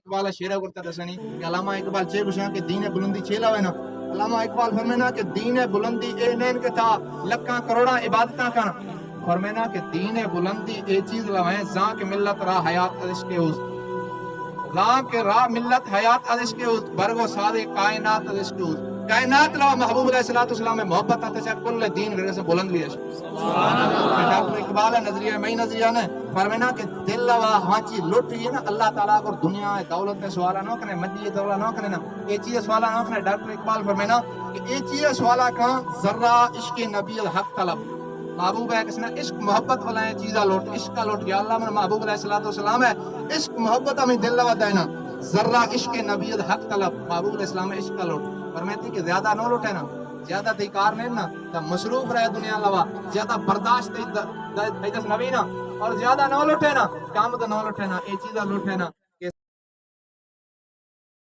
اقبال شیرہ کرتا دسنی کہ علامہ اقبال چے گشاں کہ دین بلندی چیلا ہوئے نا علامہ اقبال فرمینا کہ دین بلندی اے نین کے تھا لکاں کروڑاں عبادتاں کنا فرمینا کہ دین بلندی اے چیز لویں زاں کے ملت راہ حیات عشق اوز زاں کے راہ ملت حیات عشق اوز برگو سادے کائنات عشق اوز کائنات لو محبوب علیہ السلام میں محبت آتے سے کل دین گرے سے بلند بھی ہے ڈاکٹر اقبال ہے نظریہ میں نظریہ نے فرمینا کہ دل لوا ہانچی لٹ یہ نا اللہ تعالیٰ کو دنیا دولت سوالا نہ کرنے مدی دولت نہ کرنے نا یہ چیز سوالا نہ کرنے ڈاکٹر اقبال فرمینا کہ یہ چیز سوالا کہاں ذرہ عشق نبی الحق طلب محبوب ہے کس نے عشق محبت والا ہے چیزہ لوٹ عشق کا لوٹ یا اللہ من محبوب علیہ السلام ہے عشق محبت ہمیں دل لوا دینا ذرہ عشق نبی الحق طلب محبوب علیہ السلام ہے عشق کا لوٹ فرمیتی کہ زیادہ نہ لوٹے نا زیادہ دیکار نہیں نا تو مصروف رہے دنیا لوا زیادہ برداشت نبی نا اور زیادہ نہ لوٹے نا کام تو نہ لوٹے نا یہ چیزہ لوٹے نا